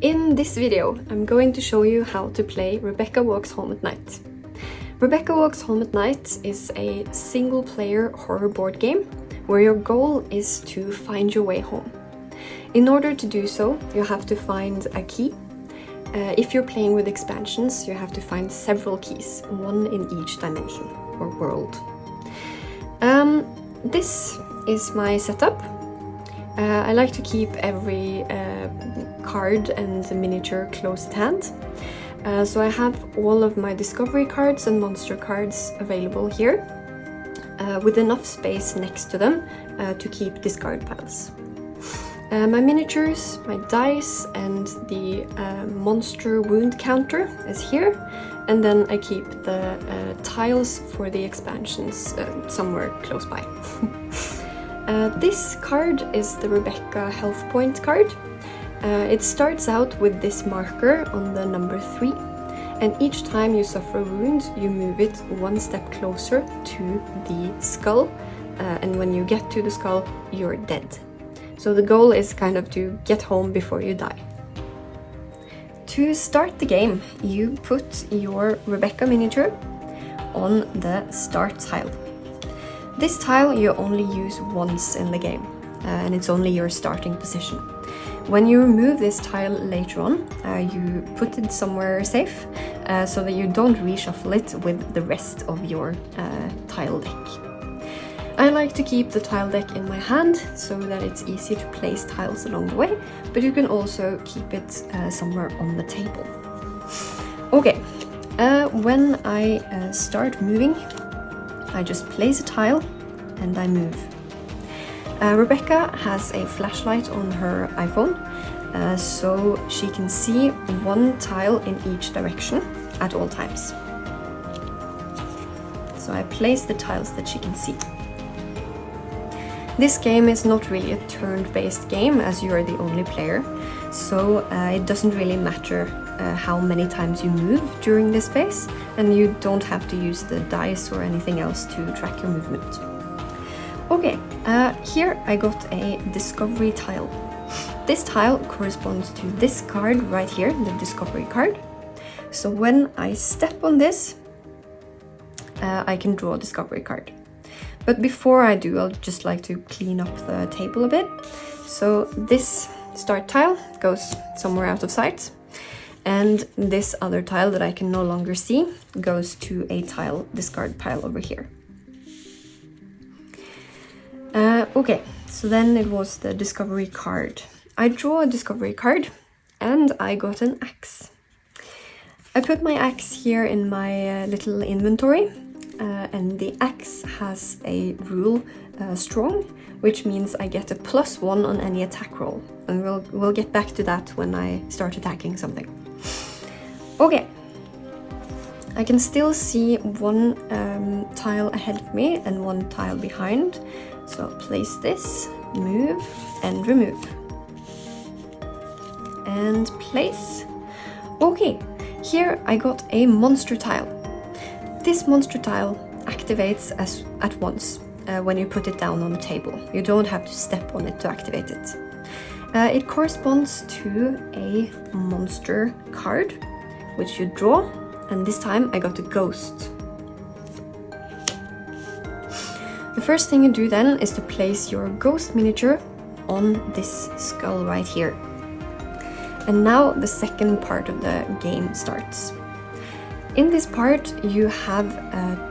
In this video, I'm going to show you how to play Rebecca Walks Home at Night. Rebecca Walks Home at Night is a single-player horror board game where your goal is to find your way home. In order to do so, you have to find a key. If you're playing with expansions, you have to find several keys, one in each dimension or world. This is my setup. I like to keep every card and the miniature close at hand. So I have all of my discovery cards and monster cards available here, with enough space next to them to keep discard piles. My miniatures, my dice, and the monster wound counter is here, and then I keep the tiles for the expansions somewhere close by. This card is the Rebecca Health Point card. It starts out with this marker on the number 3, and each time you suffer a wound, you move it one step closer to the skull, and when you get to the skull, you're dead. So the goal is kind of to get home before you die. To start the game, you put your Rebecca miniature on the start tile. This tile you only use once in the game, and it's only your starting position. When you remove this tile later on, you put it somewhere safe, so that you don't reshuffle it with the rest of your tile deck. I like to keep the tile deck in my hand so that it's easy to place tiles along the way, but you can also keep it somewhere on the table. Okay, when I start moving, I just place a tile and I move. Rebecca has a flashlight on her iPhone, so she can see one tile in each direction at all times. So I place the tiles that she can see. This game is not really a turn-based game, as you are the only player, so it doesn't really matter how many times you move during this phase, and you don't have to use the dice or anything else to track your movement. Okay, here I got a discovery tile. This tile corresponds to this card right here, the discovery card. So when I step on this, I can draw a discovery card. But before I do, I'll just like to clean up the table a bit. So this start tile goes somewhere out of sight, and this other tile that I can no longer see goes to a tile discard pile over here. Okay, so then it was the discovery card. I draw a discovery card and I got an axe. I put my axe here in my little inventory, and the axe has a rule strong, which means I get a +1 on any attack roll, and we'll get back to that when I start attacking something. Okay, I can still see one tile ahead of me and one tile behind, so I'll place this, move and remove, and place. Okay, here I got a monster tile. This monster tile activates at once when you put it down on the table. You don't have to step on it to activate it. It corresponds to a monster card, which you draw, and this time I got a ghost. The first thing you do then is to place your ghost miniature on this skull right here. And now the second part of the game starts. In this part, you have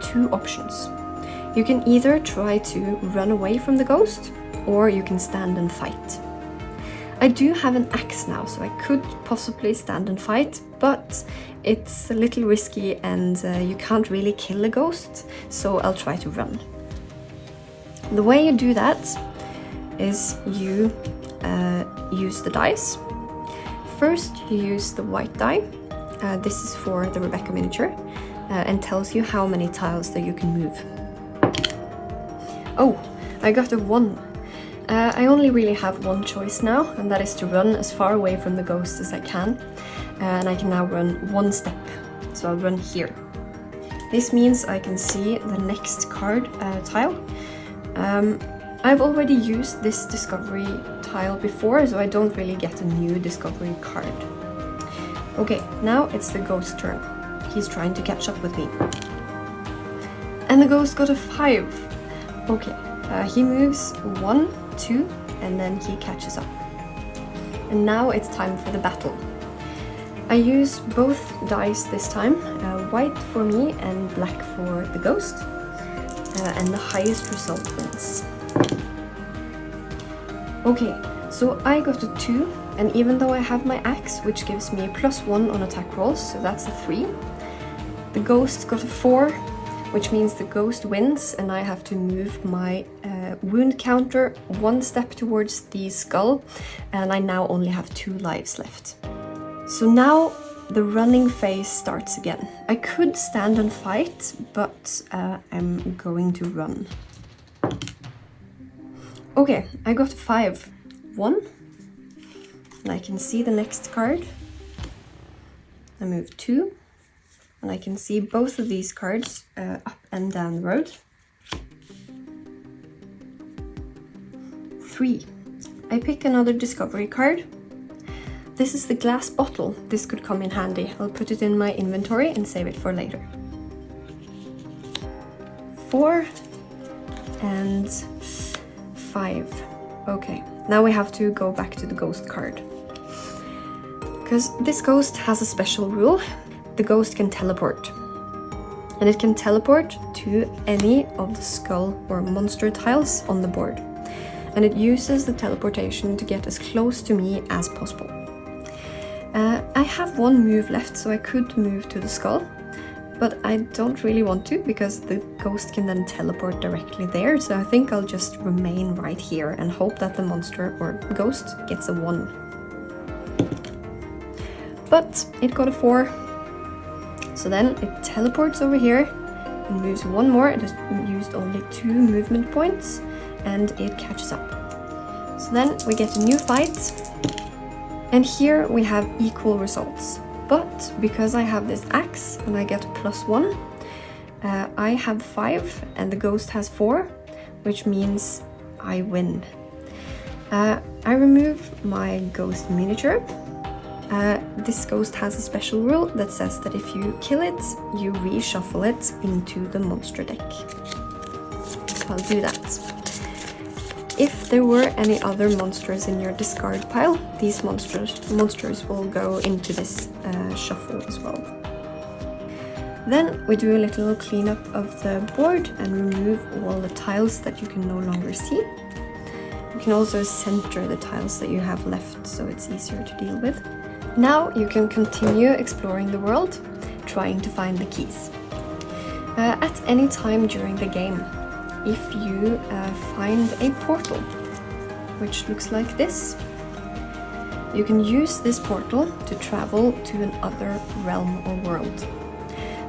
2 options. You can either try to run away from the ghost, or you can stand and fight. I do have an axe now, so I could possibly stand and fight, but it's a little risky and you can't really kill a ghost, so I'll try to run. The way you do that is you use the dice. First, you use the white die. This is for the Rebecca miniature, and tells you how many tiles that you can move. Oh, I got a 1. I only really have one choice now, and that is to run as far away from the ghost as I can. And I can now run 1 step, so I'll run here. This means I can see the next card tile. I've already used this discovery tile before, so I don't really get a new discovery card. Okay, now it's the ghost turn. He's trying to catch up with me. And the ghost got a 5. Okay, he moves 1, 2, and then he catches up. And now it's time for the battle. I use both dice this time, white for me and black for the ghost, and the highest result wins. Okay, so I got a 2, and even though I have my axe, which gives me a +1 on attack rolls, so that's a 3, the ghost got a 4, which means the ghost wins, and I have to move my wound counter 1 step towards the skull, and I now only have 2 lives left. So now the running phase starts again. I could stand and fight, but I'm going to run. Okay, I got a 5. 1. And I can see the next card. I move 2. And I can see both of these cards up and down the road. 3. I pick another discovery card. This is the glass bottle. This could come in handy. I'll put it in my inventory and save it for later. 4 and 5. Okay, now we have to go back to the ghost card. Because this ghost has a special rule. The ghost can teleport. And it can teleport to any of the skull or monster tiles on the board. And it uses the teleportation to get as close to me as possible. I have 1 move left, so I could move to the skull, but I don't really want to because the ghost can then teleport directly there, so I think I'll just remain right here and hope that the monster or ghost gets a 1. But it got a 4, so then it teleports over here and moves 1 more. It has used only 2 movement points and it catches up. So then we get a new fight. And here we have equal results, but because I have this axe and I get a +1, I have 5 and the ghost has 4, which means I win. I remove my ghost miniature. This ghost has a special rule that says that if you kill it, you reshuffle it into the monster deck. So I'll do that. If there were any other monsters in your discard pile, these monsters will go into this shuffle as well. Then we do a little cleanup of the board and remove all the tiles that you can no longer see. You can also center the tiles that you have left so it's easier to deal with. Now you can continue exploring the world, trying to find the keys. At any time during the game, if you find a portal, which looks like this, you can use this portal to travel to another realm or world.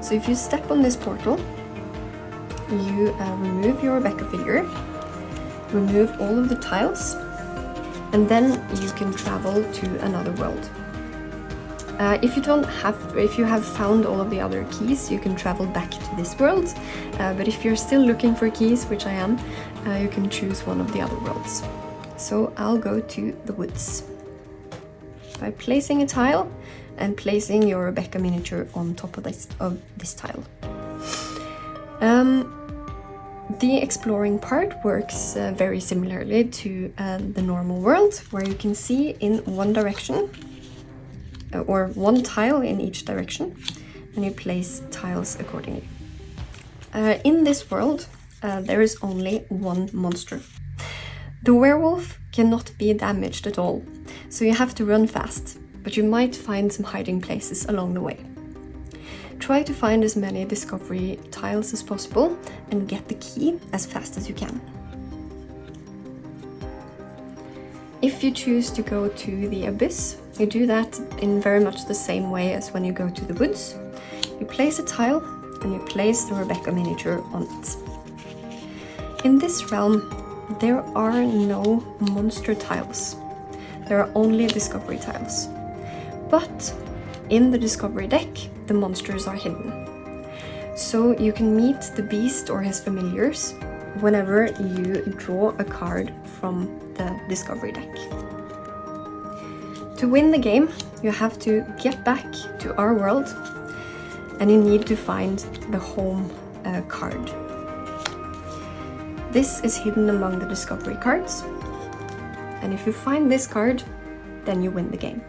So if you step on this portal, you remove your Rebecca figure, remove all of the tiles, and then you can travel to another world. If you have found all of the other keys, you can travel back to this world. But if you're still looking for keys, which I am, you can choose one of the other worlds. So I'll go to the woods by placing a tile and placing your Rebecca miniature on top of this tile. The exploring part works very similarly to the normal world, where you can see in one direction, or 1 tile in each direction, and you place tiles accordingly. In this world, there is only 1 monster. The werewolf cannot be damaged at all, so you have to run fast, but you might find some hiding places along the way. Try to find as many discovery tiles as possible and get the key as fast as you can. If you choose to go to the abyss, you do that in very much the same way as when you go to the woods. You place a tile and you place the Rebecca miniature on it. In this realm, there are no monster tiles. There are only discovery tiles. But in the discovery deck, the monsters are hidden. So you can meet the beast or his familiars whenever you draw a card from the discovery deck. To win the game, you have to get back to our world and you need to find the home card. This is hidden among the discovery cards, and if you find this card, then you win the game.